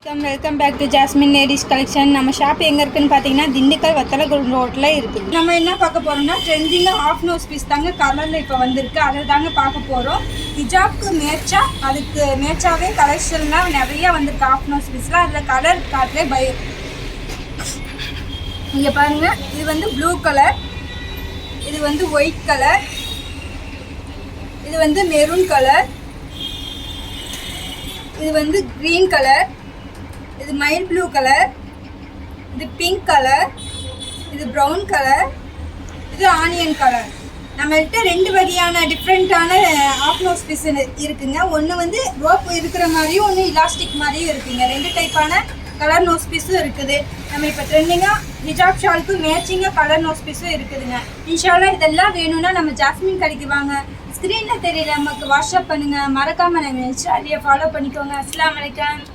Welcome back to Jasmine ladies collection. நம்ம shop எங்கே இருக்குன்னு பார்த்தீங்கன்னா திண்டுக்கல் வத்தலகுள் ரோட்டில் இருக்குது. நம்ம என்ன பார்க்க போகிறோம்னா ட்ரெண்டிங்காக ஆஃப் நோஸ் பீஸ் தாங்க கலரில் இப்போ வந்திருக்கு. அதை தாங்க பார்க்க போகிறோம். ஹிஜாப்க்கு அதுக்கு மேட்சாகவே கலெக்ஷன்லாம் நிறையா வந்திருக்கு ஆஃப் நோஸ் பீஸ்லாம். அதில் கலர் காட்டுறே இங்கே பாருங்கள், இது வந்து ப்ளூ கலர், இது வந்து ஒயிட் கலர், இது வந்து மெரூன் கலர், இது வந்து க்ரீன் கலர், இது மைல் ப்ளூ கலர், இது பிங்க் கலர், இது ப்ரௌன் கலர், இது ஆனியன் கலர். நம்மள்கிட்ட ரெண்டு வகையான டிஃப்ரெண்ட்டான ஆஃப் நோஸ் பீஸ் இருக்குங்க. ஒன்று வந்து ரோப் இருக்கிற மாதிரியும் ஒன்று இலாஸ்டிக் மாதிரியும் இருக்குங்க. ரெண்டு டைப்பான கலர் நோஸ் பீஸும் இருக்குது. நம்ம இப்போ ட்ரெண்டிங்காக ஹிஜாப் ஷாலுக்கு மேட்சிங்காக கலர் நோஸ் பீஸும் இருக்குதுங்க. இன்ஷால்லா இதெல்லாம் வேணும்னா நம்ம ஜாஸ்மின் கடைக்கு வாங்க. ஸ்க்ரீனில் தெரியல நமக்கு வாட்ஸ்அப் பண்ணுங்கள். மறக்காமல் நம்ம இன்ஸ்டாலையே ஃபாலோ பண்ணிக்கோங்க. அஸ்ஸலாமு அலைக்கும்.